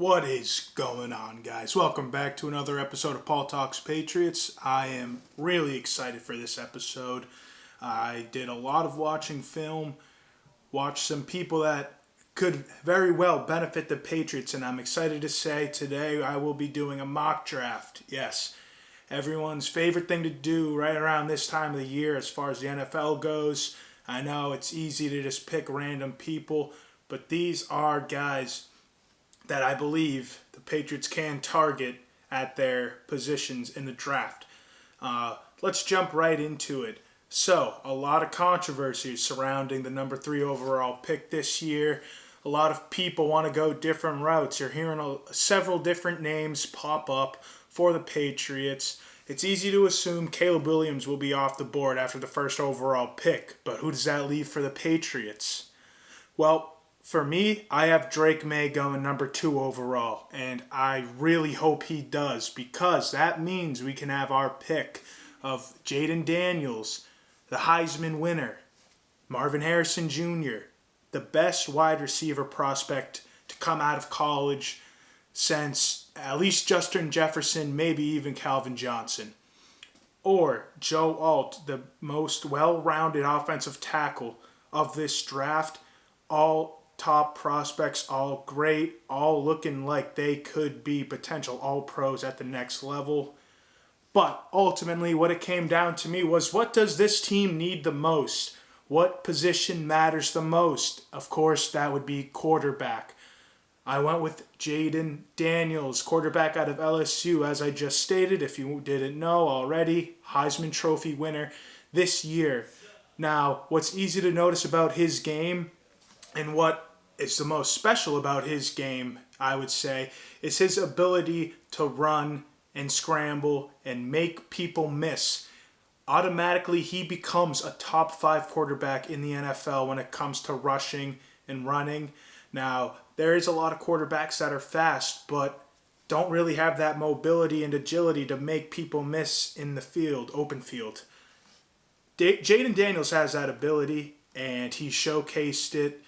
What is going on, guys? Welcome back to another episode of Paul Talks Patriots. I am really excited for this episode. I did a lot of watching film, watched some people that could very well benefit the Patriots, and I'm excited to say today I will be doing a mock draft. Yes, everyone's favorite thing to do right around this time of the year as far as the NFL goes. I know it's easy to just pick random people, but these are guys that I believe the Patriots can target at their positions in the draft. Let's jump right into it. So, a lot of controversy surrounding the number 3 overall pick this year. A lot of people want to go different routes. You're hearing several different names pop up for the Patriots. It's easy to assume Caleb Williams will be off the board after the first overall pick, but who does that leave for the Patriots? Well, for me, I have Drake May going number 2 overall, and I really hope he does because that means we can have our pick of Jaden Daniels, the Heisman winner, Marvin Harrison Jr., the best wide receiver prospect to come out of college since at least Justin Jefferson, maybe even Calvin Johnson. Or Joe Alt, the most well-rounded offensive tackle of this draft. All top prospects, all great, all looking like they could be potential all-pros at the next level. But ultimately, what it came down to me was, what does this team need the most? What position matters the most? Of course, that would be quarterback. I went with Jaden Daniels, quarterback out of LSU, as I just stated. If you didn't know already, Heisman Trophy winner this year. Now, what's easy to notice about his game and what is the most special about his game, I would say, is his ability to run and scramble and make people miss. Automatically, he becomes a top 5 quarterback in the NFL when it comes to rushing and running. Now, there is a lot of quarterbacks that are fast, but don't really have that mobility and agility to make people miss in the field, open field. Jaden Daniels has that ability, and he showcased it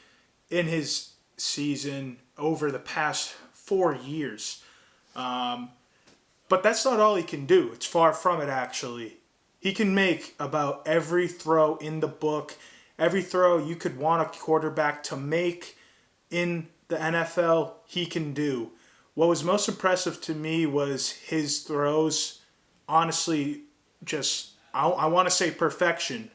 in his season over the past 4 years. But that's not all he can do. It's far from it, actually. He can make about every throw in the book, every throw you could want a quarterback to make in the NFL, he can do. What was most impressive to me was his throws. Honestly, just, I want to say perfection.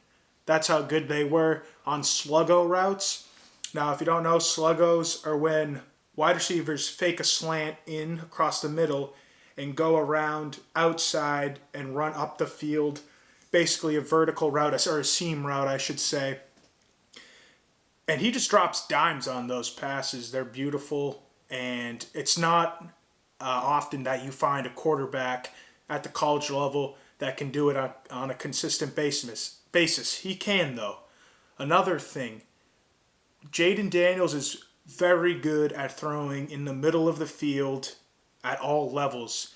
That's how good they were on sluggo routes. Now, if you don't know, sluggos are when wide receivers fake a slant in across the middle and go around outside and run up the field. Basically a vertical route, or a seam route, I should say. And he just drops dimes on those passes. They're beautiful, and it's not often that you find a quarterback at the college level that can do it on a consistent basis. He can, though. Another thing, Jaden Daniels is very good at throwing in the middle of the field at all levels.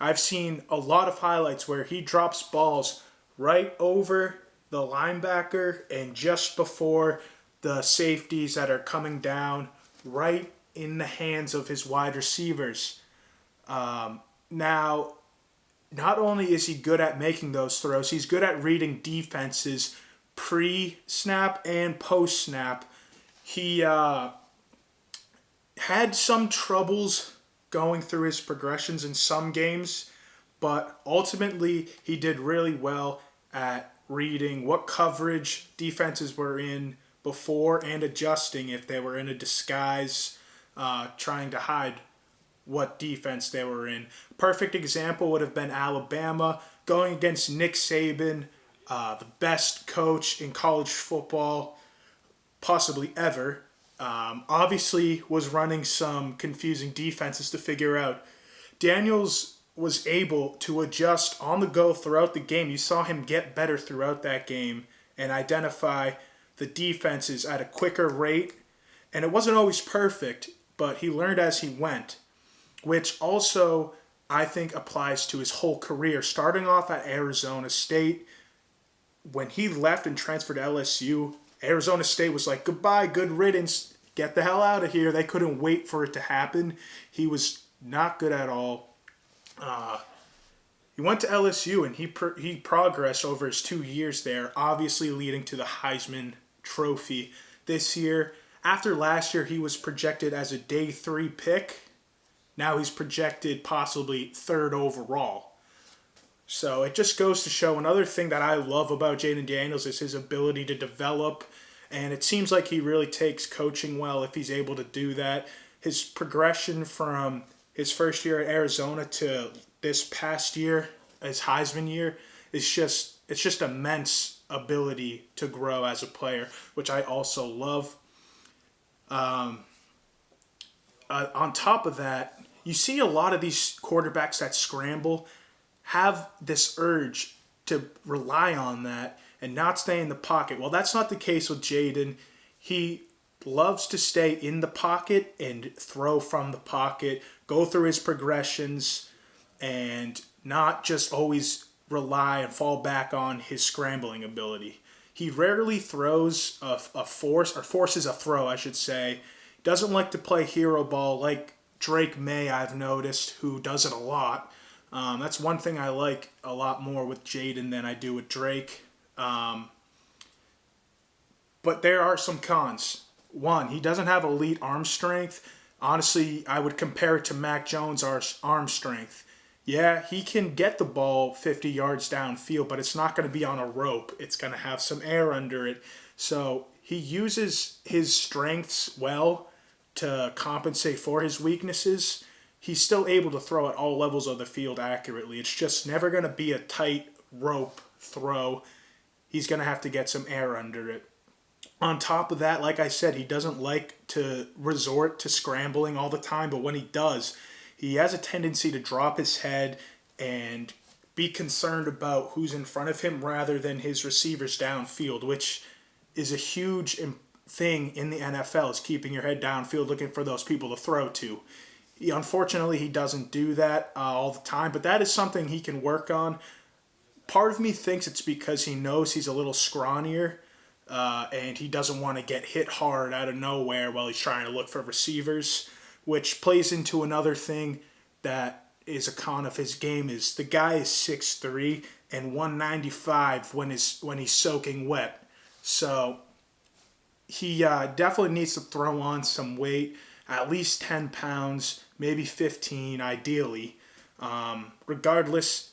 I've seen a lot of highlights where he drops balls right over the linebacker and just before the safeties that are coming down, right in the hands of his wide receivers. Now, not only is he good at making those throws, he's good at reading defenses pre-snap and post-snap. He had some troubles going through his progressions in some games, but ultimately he did really well at reading what coverage defenses were in before and adjusting if they were in a disguise, trying to hide what defense they were in. Perfect example would have been Alabama going against Nick Saban, the best coach in college football possibly ever. Obviously was running some confusing defenses to figure out. Daniels was able to adjust on the go throughout the game. You saw him get better throughout that game and identify the defenses at a quicker rate. And it wasn't always perfect, but he learned as he went, which also I think applies to his whole career. Starting off at Arizona State, when he left and transferred to LSU, Arizona State was like, goodbye, good riddance. get the hell out of here. They couldn't wait for it to happen. He was not good at all. He went to LSU and he progressed over his 2 years there, obviously leading to the Heisman Trophy this year. After last year, he was projected as a day 3 pick. Now he's projected possibly 3rd overall. So it just goes to show another thing that I love about Jaden Daniels is his ability to develop. And it seems like he really takes coaching well if he's able to do that. His progression from his first year at Arizona to this past year, his Heisman year, is just immense ability to grow as a player, which I also love. On top of that, you see a lot of these quarterbacks that scramble have this urge to rely on that and not stay in the pocket. Well, that's not the case with Jaden. He loves to stay in the pocket and throw from the pocket, go through his progressions, and not just always rely and fall back on his scrambling ability. He rarely throws forces a throw, I should say. Doesn't like to play hero ball like Drake May, I've noticed, who does it a lot. That's one thing I like a lot more with Jaden than I do with Drake. But there are some cons. One, he doesn't have elite arm strength. Honestly, I would compare it to Mac Jones' arm strength. Yeah, he can get the ball 50 yards downfield, but it's not going to be on a rope. It's going to have some air under it. So he uses his strengths well to compensate for his weaknesses. He's still able to throw at all levels of the field accurately. It's just never going to be a tight rope throw. He's going to have to get some air under it. On top of that, like I said, he doesn't like to resort to scrambling all the time, but when he does, he has a tendency to drop his head and be concerned about who's in front of him rather than his receivers downfield, which is a huge thing in the NFL, is keeping your head downfield looking for those people to throw to. Unfortunately, he doesn't do that all the time, but that is something he can work on. Part of me thinks it's because he knows he's a little scrawnier, and he doesn't want to get hit hard out of nowhere while he's trying to look for receivers, which plays into another thing that is a con of his game. Is the guy is 6'3" and 195 when he's soaking wet. So he definitely needs to throw on some weight, at least 10 pounds, maybe 15 ideally. Regardless,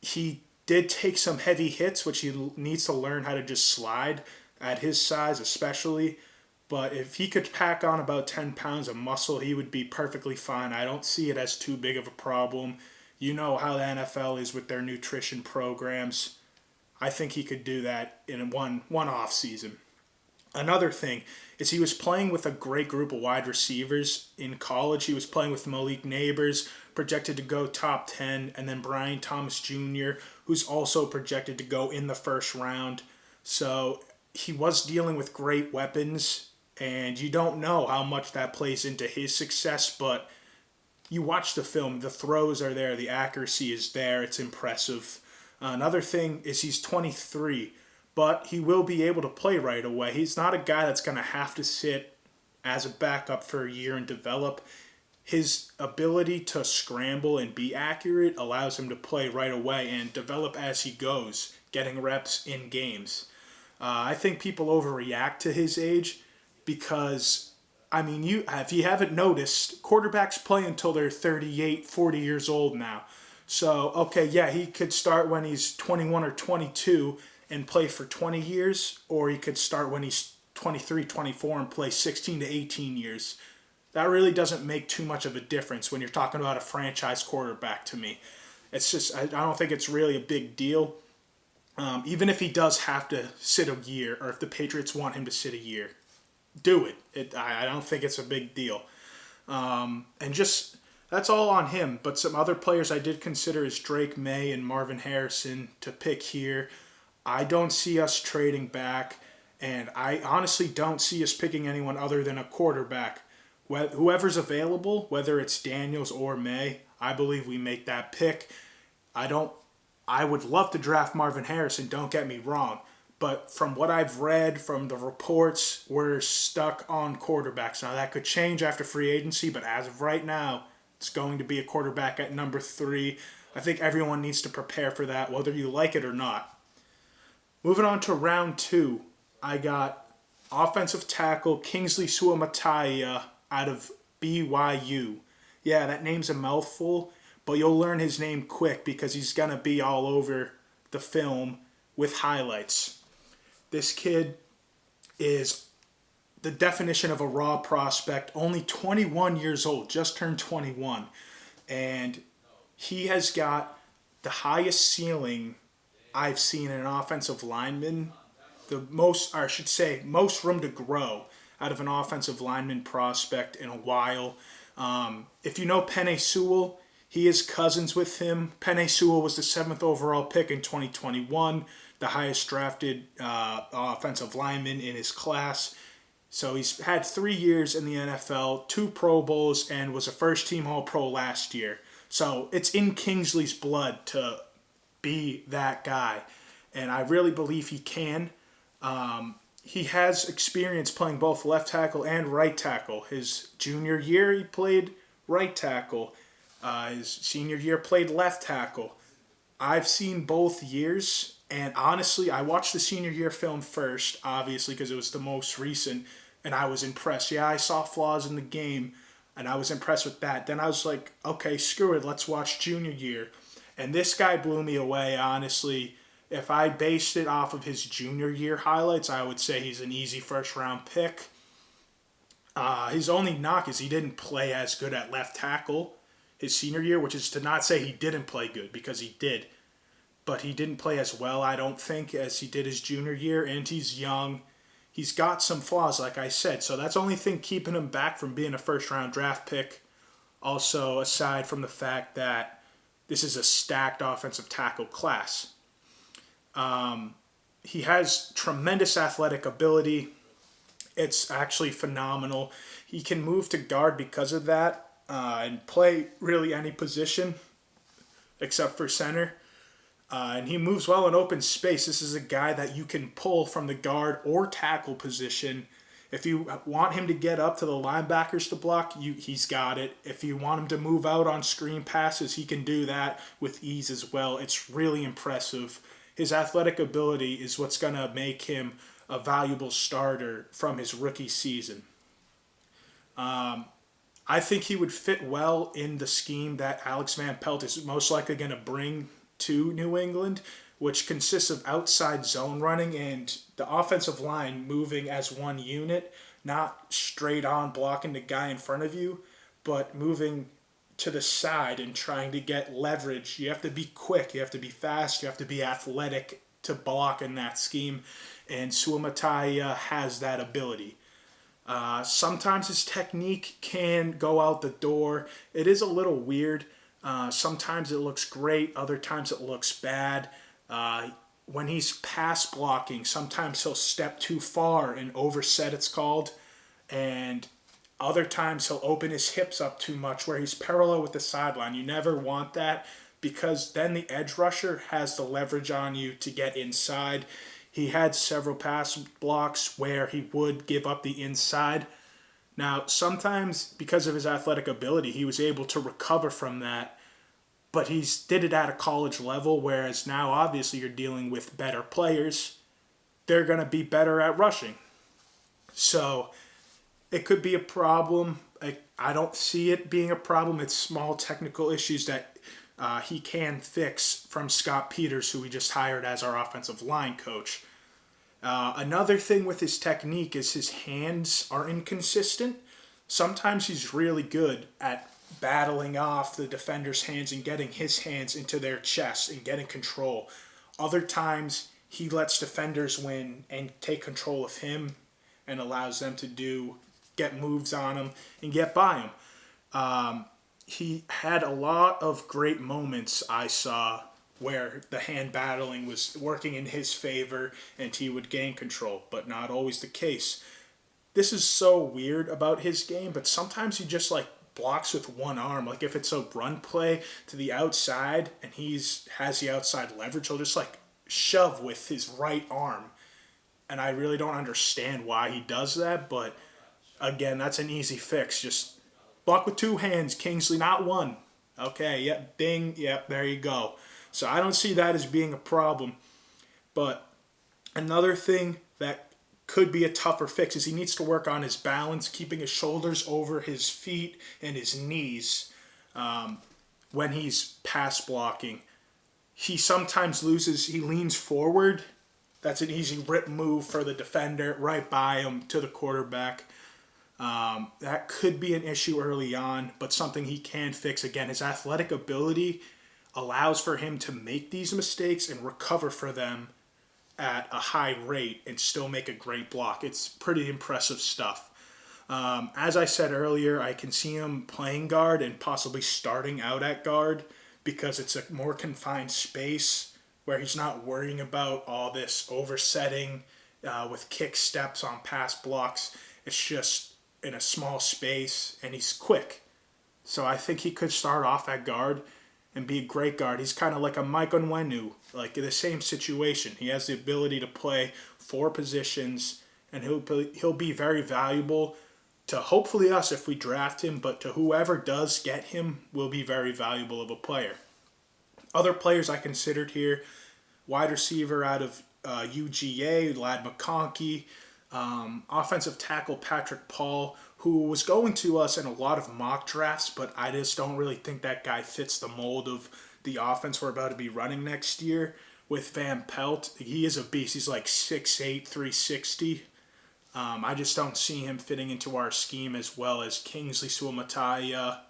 he did take some heavy hits, which he needs to learn how to just slide at his size especially. But if he could pack on about 10 pounds of muscle, he would be perfectly fine. I don't see it as too big of a problem. You know how the NFL is with their nutrition programs. I think he could do that in one off season. Another thing is he was playing with a great group of wide receivers in college. He was playing with Malik Neighbors, projected to go top 10, and then Brian Thomas Jr., who's also projected to go in the first round. So he was dealing with great weapons, and you don't know how much that plays into his success, but you watch the film, the throws are there, the accuracy is there, it's impressive. Another thing is he's 23, but he will be able to play right away. He's not a guy that's going to have to sit as a backup for a year and develop. His ability to scramble and be accurate allows him to play right away and develop as he goes, getting reps in games. I think people overreact to his age because, I mean, if you haven't noticed, quarterbacks play until they're 38, 40 years old now. So, okay, yeah, he could start when he's 21 or 22 and play for 20 years, or he could start when he's 23, 24 and play 16 to 18 years. That really doesn't make too much of a difference when you're talking about a franchise quarterback to me. It's just, I don't think it's really a big deal. Even if he does have to sit a year, or if the Patriots want him to sit a year, do it. I don't think it's a big deal. And just, that's all on him. But some other players I did consider is Drake May and Marvin Harrison to pick here. I don't see us trading back, and I honestly don't see us picking anyone other than a quarterback. Whoever's available, whether it's Daniels or May, I believe we make that pick. I would love to draft Marvin Harrison, don't get me wrong, But from what I've read from the reports, we're stuck on quarterbacks. Now, that could change after free agency, but as of right now, it's going to be a quarterback at number 3. I think everyone needs to prepare for that, whether you like it or not. Moving on to round 2, I got offensive tackle Kingsley Suamataia out of BYU. Yeah, that name's a mouthful, but you'll learn his name quick because he's going to be all over the film with highlights. This kid is the definition of a raw prospect, only 21 years old, just turned 21. And he has got the highest ceiling I've seen in an offensive lineman, most room to grow out of an offensive lineman prospect in a while. If you know Penei Sewell, he is cousins with him. Penei Sewell was the 7th overall pick in 2021, the highest drafted offensive lineman in his class. So he's had 3 years in the NFL, 2 Pro Bowls, and was a first-team All-Pro last year. So it's in Kingsley's blood to be that guy, and I really believe he can. He has experience playing both left tackle and right tackle. His junior year, he played right tackle. His senior year, played left tackle. I've seen both years, and honestly, I watched the senior year film first, obviously, because it was the most recent, and I was impressed. Yeah, I saw flaws in the game, and I was impressed with that. Then I was like, okay, screw it, let's watch junior year. And this guy blew me away, honestly. If I based it off of his junior year highlights, I would say he's an easy first-round pick. His only knock is he didn't play as good at left tackle his senior year, which is to not say he didn't play good, because he did. But he didn't play as well, I don't think, as he did his junior year, and he's young. He's got some flaws, like I said, so that's the only thing keeping him back from being a first-round draft pick. Also, aside from the fact that this is a stacked offensive tackle class. He has tremendous athletic ability. It's actually phenomenal. He can move to guard because of that and play really any position except for center. And he moves well in open space. This is a guy that you can pull from the guard or tackle position. If you want him to get up to the linebackers to block, he's got it. If you want him to move out on screen passes, he can do that with ease as well. It's really impressive. His athletic ability is what's going to make him a valuable starter from his rookie season. I think he would fit well in the scheme that Alex Van Pelt is most likely going to bring to New England, which consists of outside zone running and the offensive line moving as one unit, not straight on blocking the guy in front of you, but moving to the side and trying to get leverage. You have to be quick, you have to be fast, you have to be athletic to block in that scheme, and Suamataia has that ability. Sometimes his technique can go out the door. It is a little weird. Sometimes it looks great, other times it looks bad. When he's pass blocking, sometimes he'll step too far and overset, it's called, and other times he'll open his hips up too much where he's parallel with the sideline. You never want that because then the edge rusher has the leverage on you to get inside. He had several pass blocks where he would give up the inside. Now, sometimes because of his athletic ability, he was able to recover from that, but he did it at a college level, whereas now obviously you're dealing with better players. They're going to be better at rushing. So it could be a problem. I don't see it being a problem. It's small technical issues that he can fix from Scott Peters, who we just hired as our offensive line coach. Another thing with his technique is his hands are inconsistent. Sometimes he's really good at battling off the defender's hands and getting his hands into their chest and getting control. Other times he lets defenders win and take control of him and allows them to get moves on him and get by him. He had a lot of great moments I saw where the hand battling was working in his favor and he would gain control, but not always the case. This is so weird about his game, but sometimes he just blocks with one arm. Like if it's a run play to the outside and has the outside leverage, he'll just shove with his right arm. and I really don't understand why he does that, but again, that's an easy fix. Just block with two hands, Kingsley, not one. Okay, yep, ding, yep, there you go. So I don't see that as being a problem. But another thing that could be a tougher fix is he needs to work on his balance, keeping his shoulders over his feet and his knees when he's pass blocking. He sometimes loses, he leans forward. That's an easy rip move for the defender right by him to the quarterback. That could be an issue early on, but something he can fix. Again, his athletic ability allows for him to make these mistakes and recover for them at a high rate and still make a great block. It's pretty impressive stuff. As I said earlier, I can see him playing guard and possibly starting out at guard because it's a more confined space where he's not worrying about all this oversetting with kick steps on pass blocks. It's just in a small space, and he's quick. So I think he could start off at guard and be a great guard. He's kind of like a Mike Onwenu, like in the same situation. He has the ability to play four positions, and he'll be very valuable to hopefully us if we draft him, but to whoever does get him will be very valuable of a player. Other players I considered here, wide receiver out of UGA, Lad McConkey, offensive tackle Patrick Paul, who was going to us in a lot of mock drafts, but I just don't really think that guy fits the mold of the offense we're about to be running next year with Van Pelt. He is a beast. He's like 6'8", 360. I just don't see him fitting into our scheme as well as Kingsley Suamataia.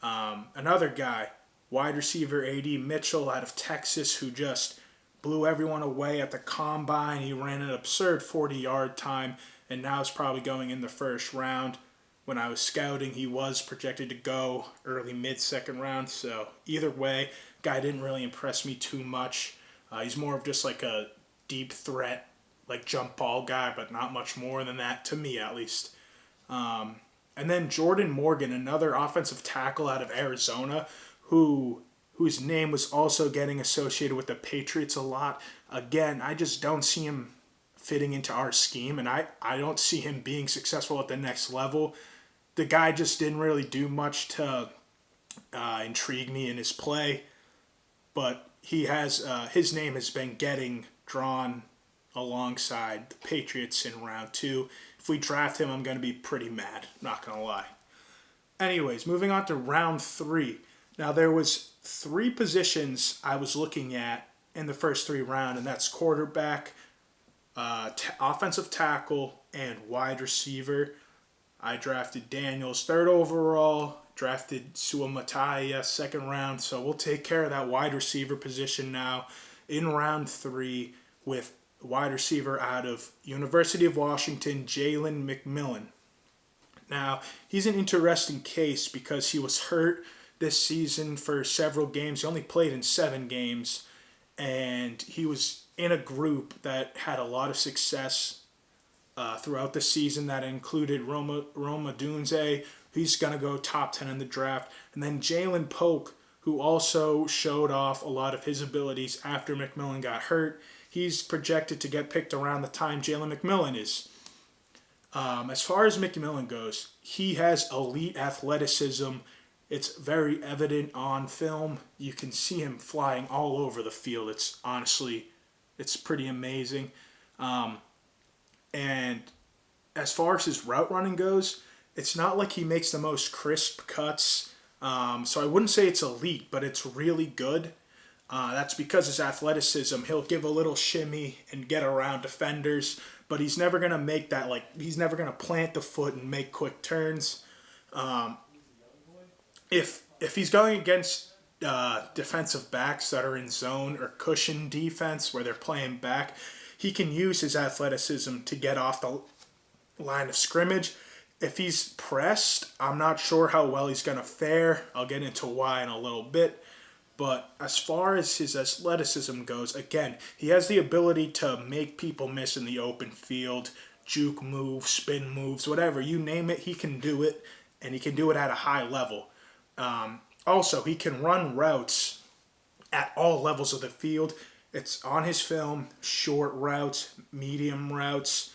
Another guy, wide receiver A.D. Mitchell out of Texas, who just blew everyone away at the combine. He ran an absurd 40-yard time, and now is probably going in the first round. When I was scouting, he was projected to go early mid-second round. So either way, guy didn't really impress me too much. He's more of just like a deep threat, like jump ball guy, but not much more than that, to me at least. And then Jordan Morgan, another offensive tackle out of Arizona, whose name was also getting associated with the Patriots a lot. Again, I just don't see him fitting into our scheme, and I don't see him being successful at the next level. The guy just didn't really do much to intrigue me in his play, but he has his name has been getting drawn alongside the Patriots in round 2. If we draft him, I'm going to be pretty mad, not going to lie. Anyways, moving on to round 3. Now, there was 3 positions I was looking at in the first 3 rounds, and that's quarterback, offensive tackle, and wide receiver. I drafted Daniels 3rd overall, drafted Suamataia 2nd round, so we'll take care of that wide receiver position now in round 3 with wide receiver out of University of Washington, Jalen McMillan. Now, he's an interesting case because he was hurt this season for several games. He only played in 7 games, and he was in a group that had a lot of success throughout the season that included Roma Dunze. He's going to go top 10 in the draft. And then Jalen Polk, who also showed off a lot of his abilities after McMillan got hurt. He's projected to get picked around the time Jalen McMillan is. As far as McMillan goes, he has elite athleticism. It's very evident on film. You can see him flying all over the field. It's pretty amazing. And as far as his route running goes, it's not like he makes the most crisp cuts. So I wouldn't say it's elite, but it's really good. That's because his athleticism. He'll give a little shimmy and get around defenders, but he's never going to make that, he's never going to plant the foot and make quick turns. If he's going against defensive backs that are in zone or cushion defense where they're playing back, he can use his athleticism to get off the line of scrimmage. If he's pressed, I'm not sure how well he's going to fare. I'll get into why in a little bit. But as far as his athleticism goes, again, he has the ability to make people miss in the open field, juke moves, spin moves, whatever. You name it, he can do it, and he can do it at a high level. Also, he can run routes at all levels of the field, It's on his film, short routes, medium routes,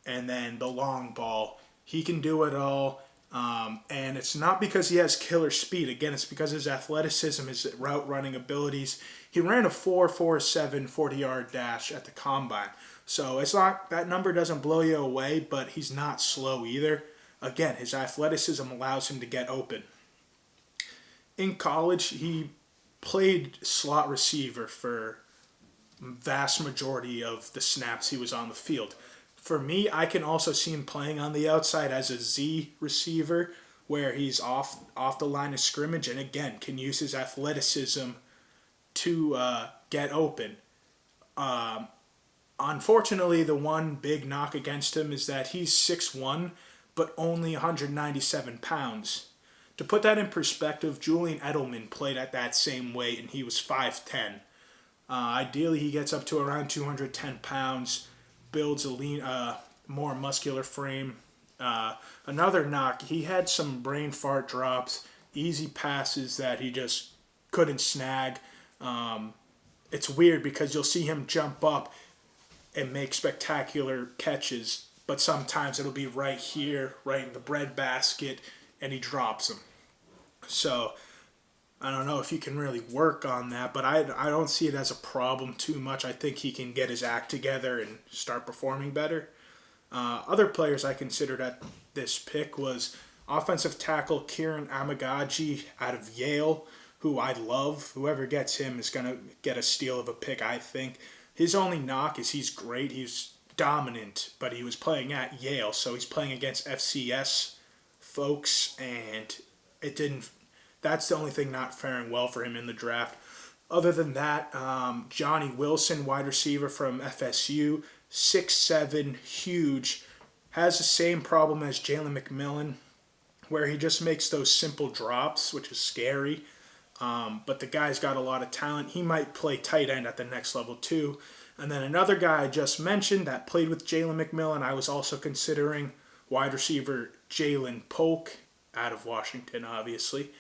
and then the long ball. He can do it all. And it's not because he has killer speed. Again, it's because his athleticism, his route running abilities. He ran a 4.47 40-yard dash at the combine. So it's not, that number doesn't blow you away, but he's not slow either. Again, his athleticism allows him to get open. In college, he played slot receiver for vast majority of the snaps he was on the field. For me, I can also see him playing on the outside as a Z receiver, where he's off the line of scrimmage, and again can use his athleticism to get open. Unfortunately, the one big knock against him is that he's 6'1", but only 197 pounds. To put that in perspective, Julian Edelman played at that same weight, and he was 5'10". Ideally, he gets up to around 210 pounds, builds a lean, more muscular frame. Another knock, he had some brain fart drops, easy passes that he just couldn't snag. It's weird because you'll see him jump up and make spectacular catches, but sometimes it'll be right here, right in the breadbasket, and he drops them. So I don't know if he can really work on that, but I don't see it as a problem too much. I think he can get his act together and start performing better. Other players I considered at this pick was offensive tackle Kieran Amagaji out of Yale, who I love. Whoever gets him is going to get a steal of a pick, I think. His only knock is he's great. He's dominant, but he was playing at Yale, so he's playing against FCS folks, and it didn't. That's the only thing not faring well for him in the draft. Other than that, Johnny Wilson, wide receiver from FSU, 6'7", huge, has the same problem as Jalen McMillan, where he just makes those simple drops, which is scary. But the guy's got a lot of talent. He might play tight end at the next level too. And then another guy I just mentioned that played with Jalen McMillan, I was also considering wide receiver Jalen Polk out of Washington, obviously.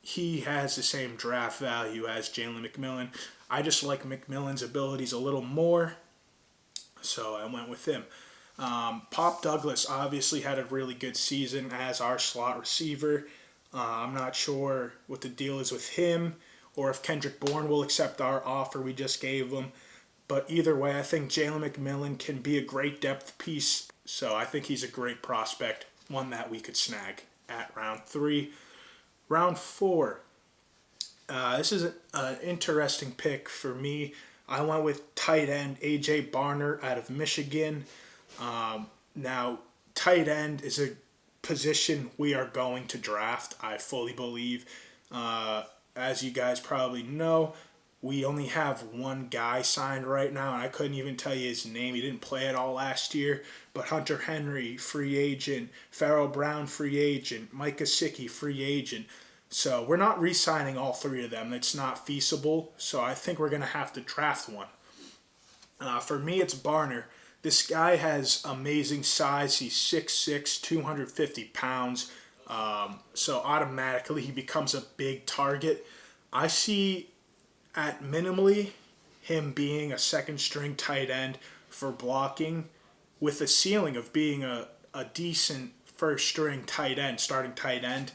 He has the same draft value as Jalen McMillan. I just like McMillan's abilities a little more, so I went with him. Pop Douglas obviously had a really good season as our slot receiver. I'm not sure what the deal is with him or if Kendrick Bourne will accept our offer we just gave him. But either way, I think Jalen McMillan can be a great depth piece, so I think he's a great prospect, one that we could snag at round 3. Round 4. This is an interesting pick for me. I went with tight end A.J. Barner out of Michigan. Now, tight end is a position we are going to draft, I fully believe. As you guys probably know, we only have one guy signed right now, and I couldn't even tell you his name. He didn't play at all last year. But Hunter Henry, free agent. Farrell Brown, free agent. Mike Gesicki, free agent. So we're not re-signing all 3 of them. It's not feasible. So I think we're going to have to draft one. For me, it's Barner. This guy has amazing size. He's 6'6", 250 pounds. So automatically he becomes a big target. I see at minimally him being a second-string tight end for blocking with a ceiling of being a decent first-string tight end, starting tight end.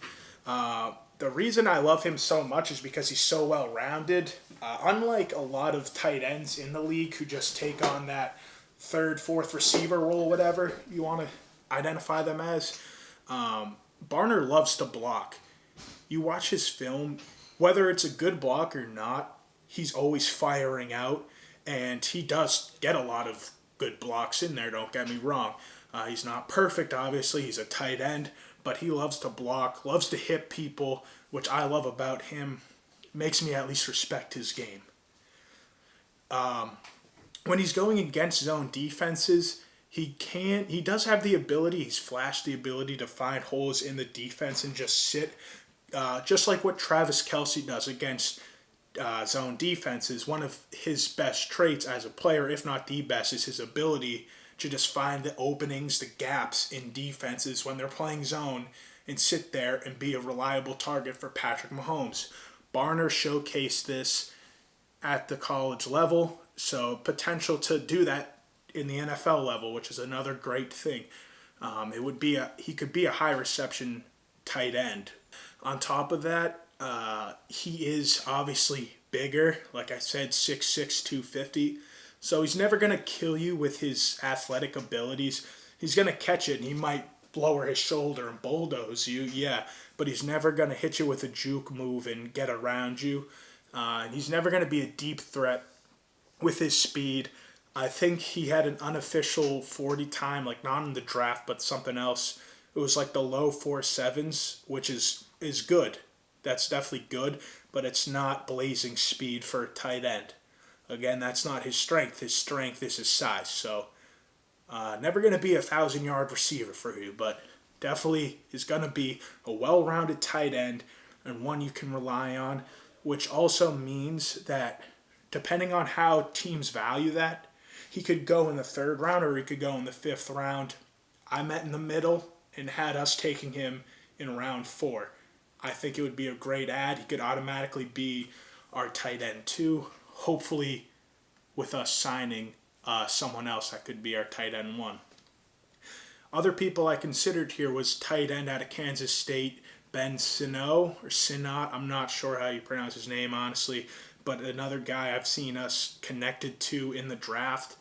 The reason I love him so much is because he's so well-rounded. Unlike a lot of tight ends in the league who just take on that third, fourth receiver role, whatever you want to identify them as, Barner loves to block. You watch his film, whether it's a good block or not, he's always firing out, and he does get a lot of good blocks in there, don't get me wrong. He's not perfect, obviously. He's a tight end, but he loves to block, loves to hit people, which I love about him. Makes me at least respect his game. When he's going against zone defenses, he does have the ability, he's flashed the ability to find holes in the defense and just sit, just like what Travis Kelce does against zone defenses. One of his best traits as a player, if not the best, is his ability to just find the openings, the gaps in defenses when they're playing zone and sit there and be a reliable target for Patrick Mahomes. Barner showcased this at the college level, so potential to do that in the NFL level, which is another great thing. He could be a high reception tight end. On top of that, he is obviously bigger. Like I said, 6'6", 250. So he's never going to kill you with his athletic abilities. He's going to catch it and he might lower his shoulder and bulldoze you, yeah. But he's never going to hit you with a juke move and get around you. And he's never going to be a deep threat with his speed. I think he had an unofficial 40 time, like not in the draft, but something else. It was like the low 4.7s, which is good. That's definitely good, but it's not blazing speed for a tight end. Again, that's not his strength. His strength is his size. So, never going to be a 1,000-yard receiver for you, but definitely is going to be a well-rounded tight end and one you can rely on, which also means that depending on how teams value that, he could go in the 3rd round or he could go in the 5th round. I met in the middle and had us taking him in round 4. I think it would be a great add. He could automatically be our tight end 2. Hopefully, with us signing someone else that could be our tight end 1. Other people I considered here was tight end out of Kansas State, Ben Sinnott, I'm not sure how you pronounce his name, honestly, but another guy I've seen us connected to in the draft.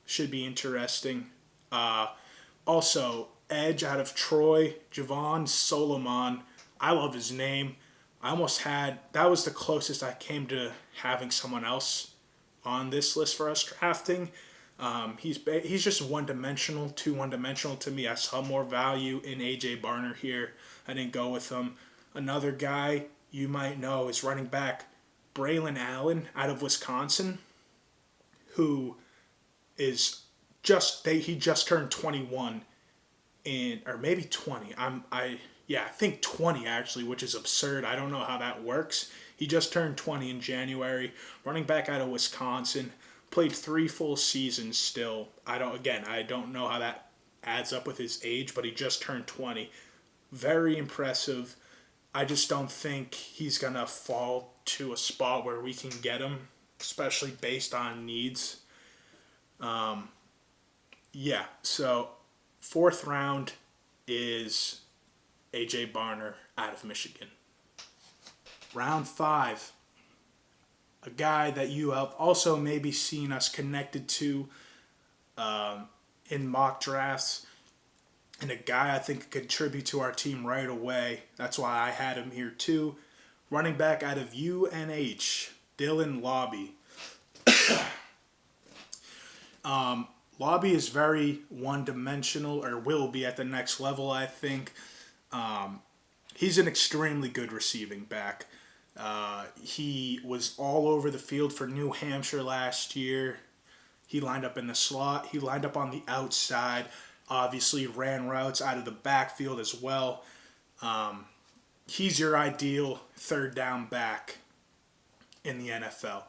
Should be interesting. Also, edge out of Troy, Javon Solomon. I love his name. That was the closest I came to having someone else on this list for us drafting. He's just one-dimensional, too one-dimensional to me. I saw more value in A.J. Barner here. I didn't go with him. Another guy you might know is running back Braylon Allen out of Wisconsin, who is he just turned 21 or maybe 20. I think 20 actually, which is absurd. I don't know how that works. He just turned 20 in January. Running back out of Wisconsin, played 3 full seasons still. I don't know how that adds up with his age, but he just turned 20. Very impressive. I just don't think he's going to fall to a spot where we can get him, especially based on needs. So 4th round is A.J. Barner out of Michigan. Round 5, a guy that you have also maybe seen us connected to in mock drafts, and a guy I think could contribute to our team right away. That's why I had him here too. Running back out of UNH, Dylan Lobby. Lobby is very one-dimensional, or will be at the next level, I think. He's an extremely good receiving back. He was all over the field for New Hampshire last year. He lined up in the slot. He lined up on the outside. Obviously ran routes out of the backfield as well. He's your ideal 3rd down back in the NFL.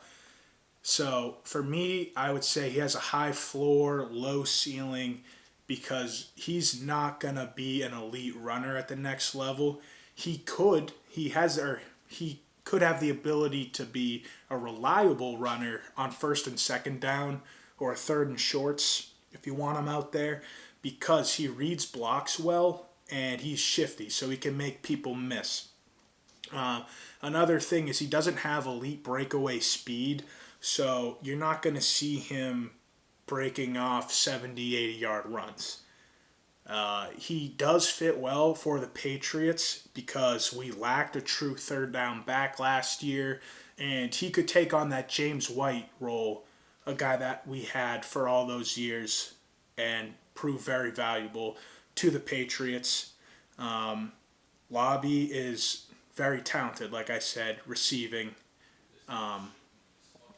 So for me, I would say he has a high floor, low ceiling, because he's not going to be an elite runner at the next level. He could have the ability to be a reliable runner on 1st and 2nd down or 3rd and shorts if you want him out there, because he reads blocks well and he's shifty, so he can make people miss. Another thing is he doesn't have elite breakaway speed, so you're not going to see him breaking off 70, 80-yard runs. He does fit well for the Patriots because we lacked a true 3rd down back last year, and he could take on that James White role, a guy that we had for all those years, and prove very valuable to the Patriots. Lobby is very talented, like I said. Receiving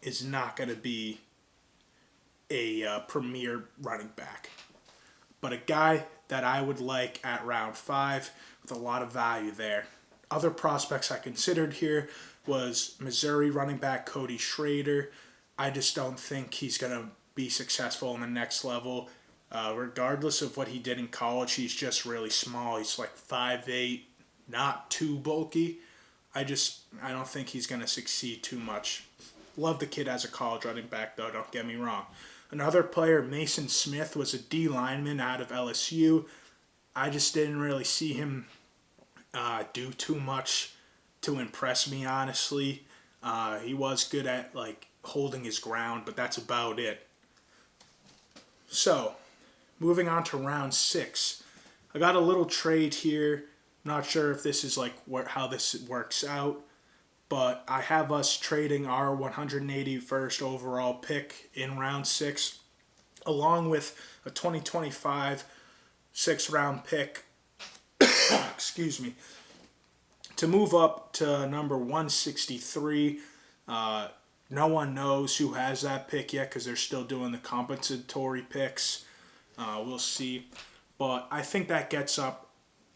is not going to be a premier running back, but a guy that I would like at round 5 with a lot of value there. Other prospects I considered here was Missouri running back Cody Schrader. I just don't think he's going to be successful on the next level. Regardless of what he did in college, he's just really small. He's like 5'8", not too bulky. I don't think he's going to succeed too much. Love the kid as a college running back, though, don't get me wrong. Another player, Mason Smith, was a D lineman out of LSU. I just didn't really see him do too much to impress me, honestly. He was good at like holding his ground, but that's about it. So, moving on to round 6. I got a little trade here. Not sure if this is like how this works out, but I have us trading our 181st overall pick in round 6, along with a 2025 6th-round pick. Excuse me. To move up to number 163. No one knows who has that pick yet because they're still doing the compensatory picks. We'll see. But I think that gets up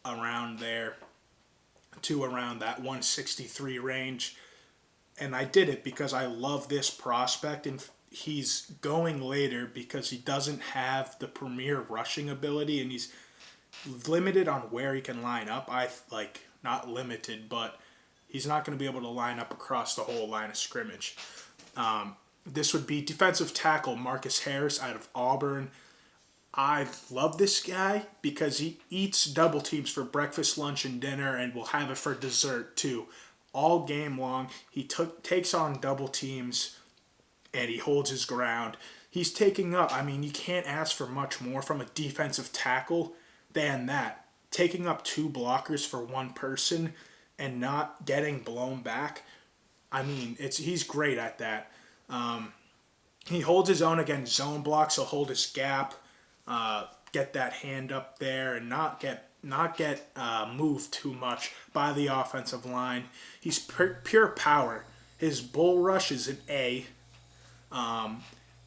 around there to around that 163 range. And I did it because I love this prospect, and he's going later because he doesn't have the premier rushing ability, and he's limited on where he can line up. Not limited, but he's not going to be able to line up across the whole line of scrimmage. This would be defensive tackle Marcus Harris out of Auburn. I love this guy because he eats double teams for breakfast, lunch, and dinner, and will have it for dessert too. All game long, he takes on double teams, and he holds his ground. He's taking up, you can't ask for much more from a defensive tackle than that. Taking up 2 blockers for one person and not getting blown back. He's great at that. He holds his own against zone blocks. He'll hold his gap, get that hand up there, and not get moved too much by the offensive line. He's pure power. His bull rush is an A.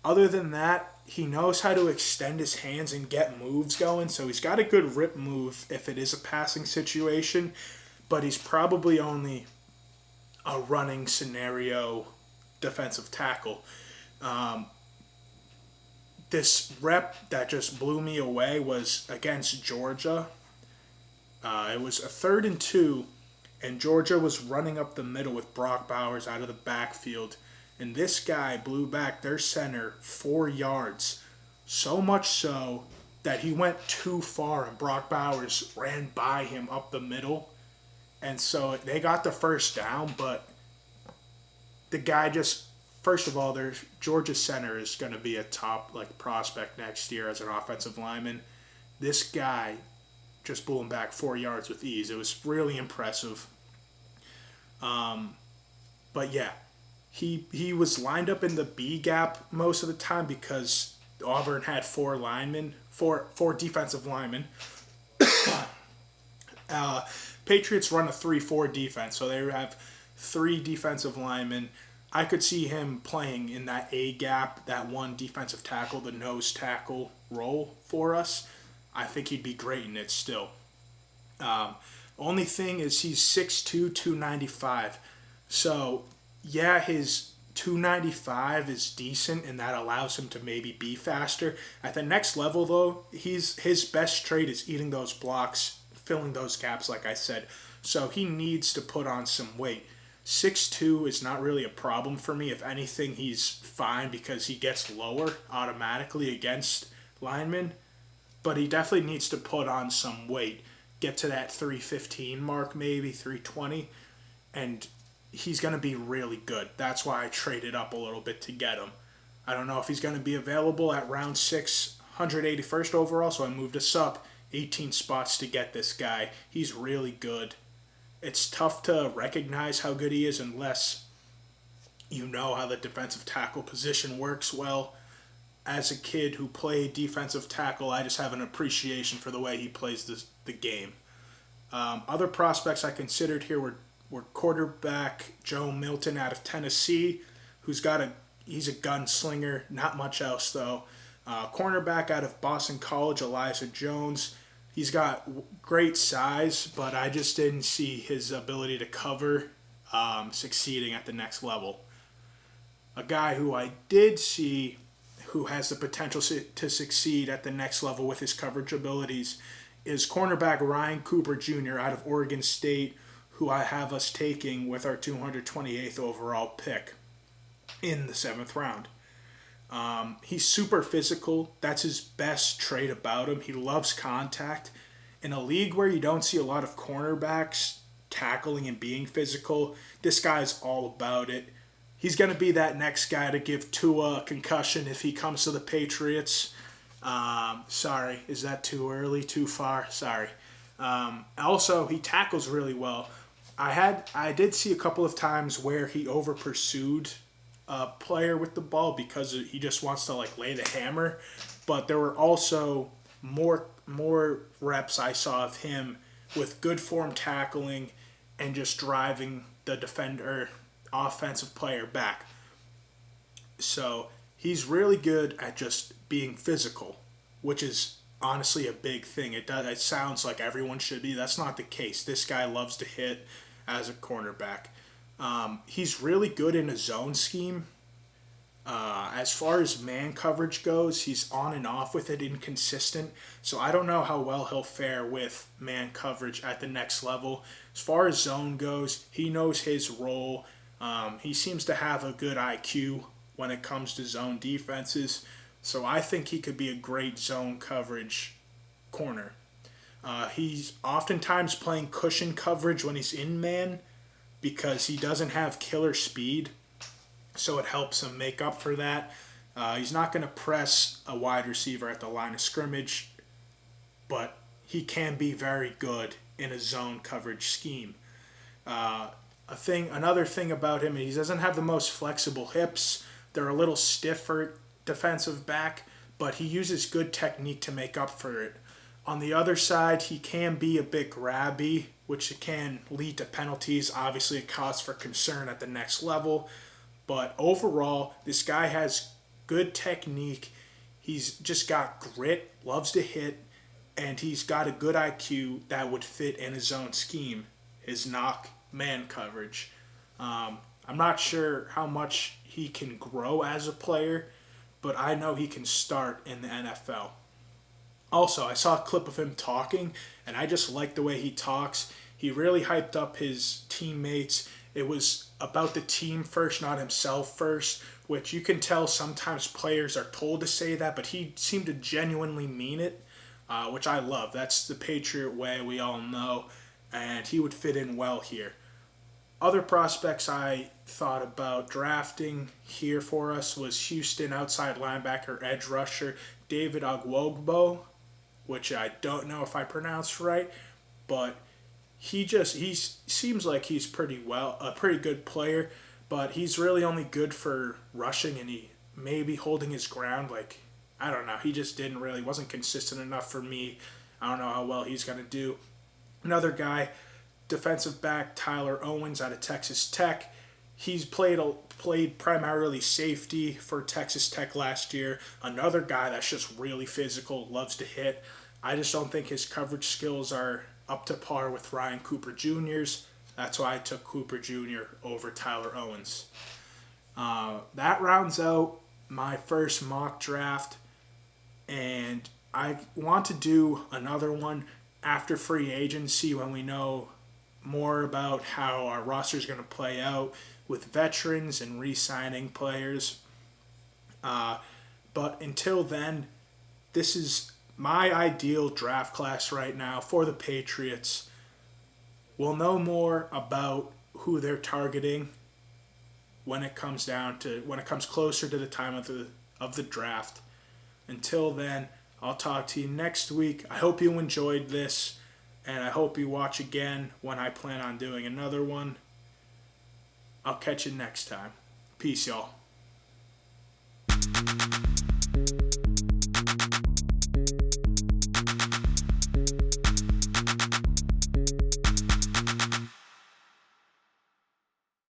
Other than that, he knows how to extend his hands and get moves going, so he's got a good rip move if it is a passing situation, but he's probably only a running scenario defensive tackle. This rep that just blew me away was against Georgia. It was a 3rd and 2, and Georgia was running up the middle with Brock Bowers out of the backfield. And this guy blew back their center 4 yards. So much so that he went too far and Brock Bowers ran by him up the middle. And so they got the first down, but the guy just, first of all, their Georgia center is going to be a top prospect next year as an offensive lineman. This guy just blew him back 4 yards with ease. It was really impressive. But yeah. He was lined up in the B gap most of the time because Auburn had 4 defensive linemen. Patriots run a 3-4 defense, so they have 3 defensive linemen. I could see him playing in that A gap, that one defensive tackle, the nose tackle role for us. I think he'd be great in it still. Only thing is he's 6'2", 295. So yeah, his 295 is decent, and that allows him to maybe be faster. At the next level, though, his best trait is eating those blocks, filling those gaps, like I said. So he needs to put on some weight. 6'2" is not really a problem for me. If anything, he's fine because he gets lower automatically against linemen. But he definitely needs to put on some weight. Get to that 315 mark, maybe 320, and he's going to be really good. That's why I traded up a little bit to get him. I don't know if he's going to be available at round 6, 181st overall, so I moved us up 18 spots to get this guy. He's really good. It's tough to recognize how good he is unless you know how the defensive tackle position works well. As a kid who played defensive tackle, I just have an appreciation for the way he plays the game. Other prospects I considered here were quarterback Joe Milton out of Tennessee, he's a gunslinger, not much else though. Cornerback out of Boston College, Elijah Jones. He's got great size, but I just didn't see his ability to cover succeeding at the next level. A guy who I did see who has the potential to succeed at the next level with his coverage abilities is cornerback Ryan Cooper Jr. out of Oregon State, who I have us taking with our 228th overall pick. in the 7th round. He's super physical. That's his best trait about him. He loves contact. In a league where you don't see a lot of cornerbacks tackling and being physical, this guy's all about it. He's going to be that next guy to give Tua a concussion if he comes to the Patriots. Sorry, is that too early, too far? Sorry. Also, he tackles really well. I did see a couple of times where he over pursued a player with the ball because he just wants to like lay the hammer, but there were also more reps I saw of him with good form tackling and just driving the defender offensive player back. So he's really good at just being physical, which is honestly a big thing. It sounds like everyone should be. That's not the case. This guy loves to hit as a cornerback. He's really good in a zone scheme. As far as man coverage goes, he's on and off with it, inconsistent. So I don't know how well he'll fare with man coverage at the next level. As far as zone goes, he knows his role. He seems to have a good IQ when it comes to zone defenses. So I think he could be a great zone coverage corner. He's oftentimes playing cushion coverage when he's in man because he doesn't have killer speed, so it helps him make up for that. He's not going to press a wide receiver at the line of scrimmage, but he can be very good in a zone coverage scheme. Another thing about him, he doesn't have the most flexible hips. They're a little stiffer defensive back, but he uses good technique to make up for it. On the other side, he can be a bit grabby, which can lead to penalties. Obviously, a cause for concern at the next level. But overall, this guy has good technique. He's just got grit, loves to hit, and he's got a good IQ that would fit in his own scheme, his knock man coverage. I'm not sure how much he can grow as a player, but I know he can start in the NFL. Also, I saw a clip of him talking, and I just like the way he talks. He really hyped up his teammates. It was about the team first, not himself first, which you can tell sometimes players are told to say that, but he seemed to genuinely mean it, which I love. That's the Patriot way, we all know, and he would fit in well here. Other prospects I thought about drafting here for us was Houston outside linebacker edge rusher David Agwogbo, which I don't know if I pronounced right, but he seems like he's a pretty good player, but he's really only good for rushing and he may be holding his ground. Like, I don't know. He just wasn't consistent enough for me. I don't know how well he's going to do. Another guy, defensive back Tyler Owens out of Texas Tech. He's played primarily safety for Texas Tech last year. Another guy that's just really physical, loves to hit. I just don't think his coverage skills are up to par with Ryan Cooper Jr.'s. That's why I took Cooper Jr. over Tyler Owens. That rounds out my first mock draft, and I want to do another one after free agency when we know more about how our roster is going to play out with veterans and re-signing players. But until then, this is my ideal draft class right now for the Patriots. We'll know more about who they're targeting when it comes closer to the time of the draft. Until then, I'll talk to you next week. I hope you enjoyed this, and I hope you watch again when I plan on doing another one. I'll catch you next time. Peace, y'all.